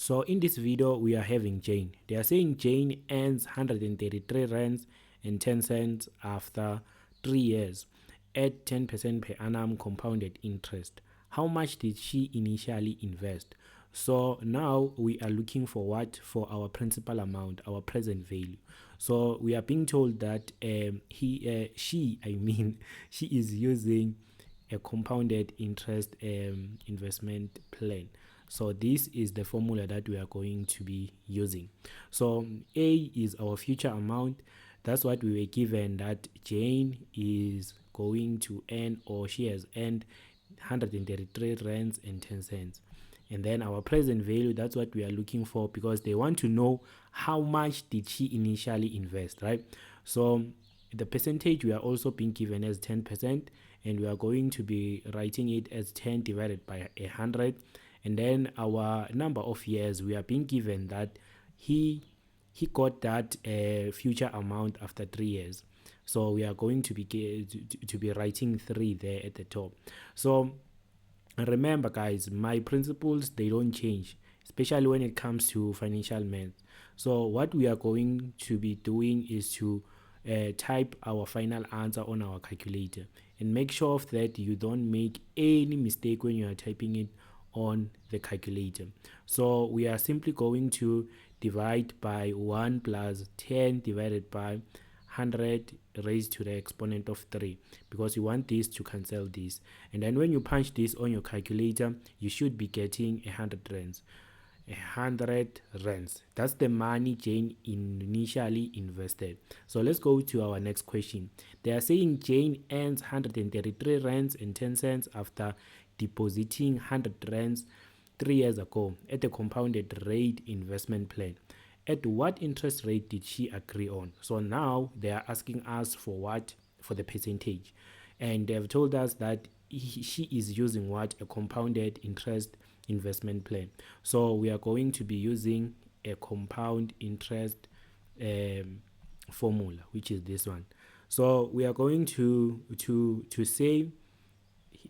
So in this video, we are having Jane. They are saying Jane earns 133 rands and 10 cents after 3 years at 10% per annum compounded interest. How much did she initially invest? So now we are looking for what? For our principal amount, our present value. So we are being told that she is using a compounded interest investment plan. So this is the formula that we are going to be using. So A is our future amount. That's what we were given, that Jane is going to earn, or she has earned 133 rands and 10 cents. And then our present value, that's what we are looking for, because they want to know how much did she initially invest, right? So the percentage we are also being given as 10%, and we are going to be writing it as 10 divided by 100. And then our number of years, we are being given that he got that future amount after 3 years. So we are going to be writing 3 there at the top. So remember, guys, my principles, they don't change, especially when it comes to financial math. So what we are going to be doing is to type our final answer on our calculator, and make sure that you don't make any mistake when you are typing it on the calculator. So we are simply going to divide by 1 plus 10 divided by 100 raised to the exponent of 3, because you want this to cancel this. And then when you punch this on your calculator, you should be getting 100 rands. 100 rands. That's the money Jane initially invested. So let's go to our next question. They are saying Jane earns 133 rands and 10 cents after depositing 100 rands 3 years ago at a compounded rate investment plan. At what interest rate did she agree on? So now they are asking us for what? For the percentage. And they have told us that she is using what? A compounded interest investment plan. So we are going to be using a compound interest formula, which is this one. So we are going to say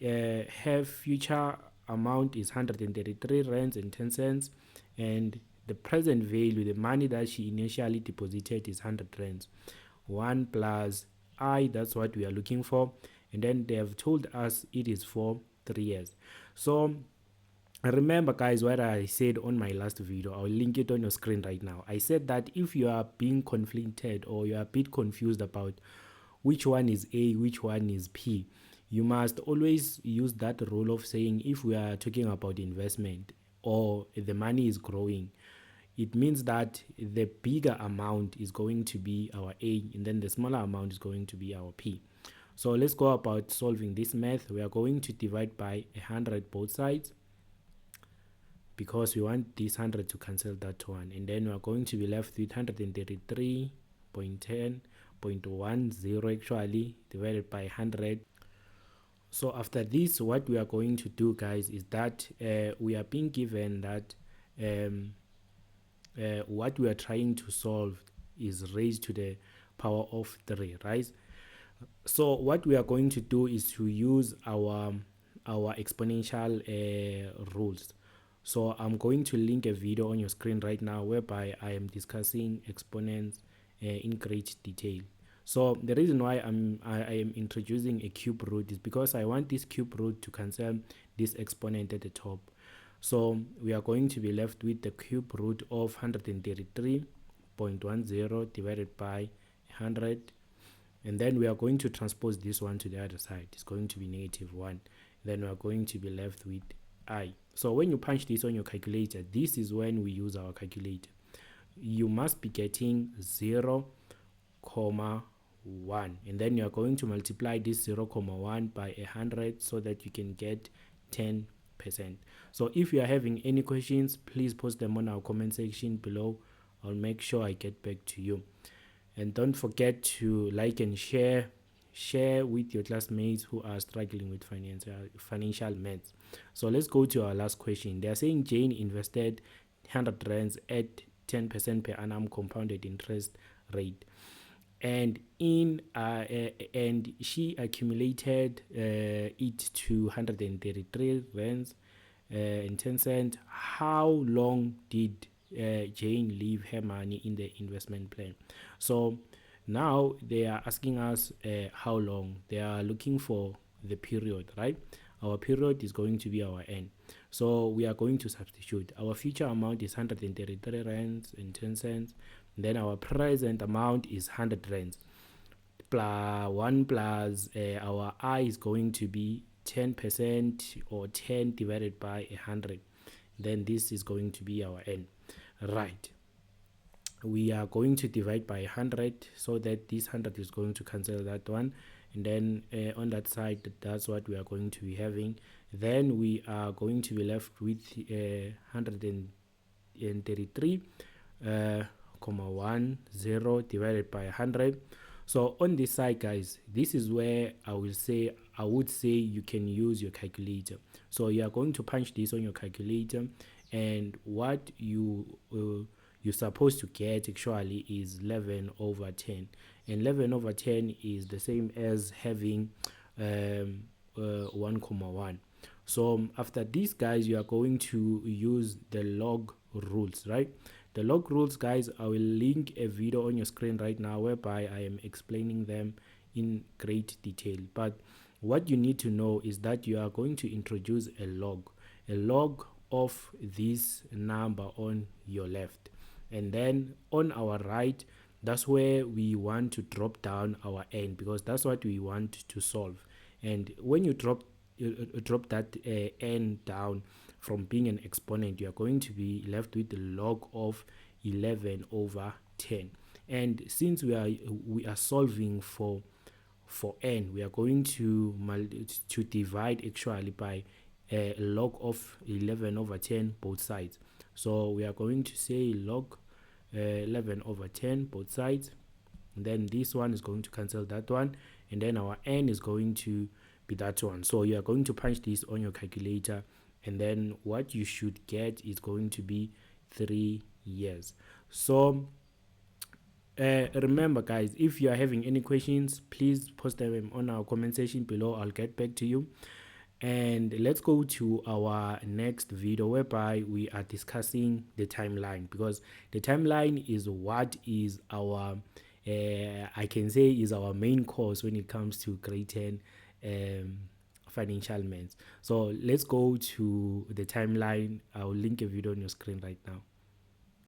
her future amount is 133 rands and 10 cents, and the present value, the money that she initially deposited, is 100 rands. 1 plus I, that's what we are looking for. And then they have told us it is for 3 years. So remember, guys, what I said on my last video. I'll link it on your screen right now. I said that if you are being conflicted, or you are a bit confused about which one is A, which one is P, you must always use that rule of saying, if we are talking about investment or the money is growing, it means that the bigger amount is going to be our A, and then the smaller amount is going to be our P. So let's go about solving this math. We are going to divide by 100 both sides, because we want this 100 to cancel that one. And then we are going to be left with 133.10.10 actually divided by 100. So after this, what we are going to do, guys, is that we are being given that what we are trying to solve is raised to the power of 3, right? So what we are going to do is to use our exponential rules. So I'm going to link a video on your screen right now whereby I am discussing exponents in great detail. So the reason why I am introducing a cube root is because I want this cube root to cancel this exponent at the top. So we are going to be left with the cube root of 133.10 divided by 100. And then we are going to transpose this one to the other side. It's going to be -1. Then we are going to be left with I. So when you punch this on your calculator, this is when we use our calculator. You must be getting 0.1, and then you are going to multiply this 0.1 by 100 so that you can get 10%. So if you are having any questions, please post them on our comment section below. I'll make sure I get back to you. And don't forget to like and share with your classmates who are struggling with financial maths. So let's go to our last question. They are saying Jane invested 100 rands at 10% per annum compounded interest rate, and she accumulated it to 133 rands and 10 cents. How long did Jane leave her money in the investment plan? So now they are asking us how long. They are looking for the period, right? Our period is going to be our N. So we are going to substitute. Our future amount is 133 rands and 10 cents. Then our present amount is 100 rands. Plus 1 plus our I is going to be 10% or 10 divided by 100. Then this is going to be our N. Right. We are going to divide by 100 so that this 100 is going to cancel that one, and then on that side, that's what we are going to be having. Then we are going to be left with 133 comma 10 divided by 100. So on this side, guys, this is where I would say you can use your calculator. So you are going to punch this on your calculator, and what you're supposed to get actually is 11 over 10, and 11 over 10 is the same as having 1,1. So after this, guys, you are going to use the log rules, right? The log rules, guys, I will link a video on your screen right now whereby I am explaining them in great detail. But what you need to know is that you are going to introduce a log of this number on your left, and then on our right, that's where we want to drop down our N, because that's what we want to solve. And when you drop that N down from being an exponent, you are going to be left with the log of 11 over 10. And since we are solving for N, we are going to divide actually by a log of 11 over 10 both sides. So we are going to say log 11 over 10 both sides, and then this one is going to cancel that one, and then our N is going to be that one. So you are going to punch this on your calculator, and then what you should get is going to be 3 years. So remember, guys, if you are having any questions, please post them on our comment section below. I'll get back to you. And let's go to our next video whereby we are discussing the timeline, because the timeline is what is our I can say is our main course when it comes to grade 10 financial maths. So let's go to the timeline. I'll link a video on your screen right now.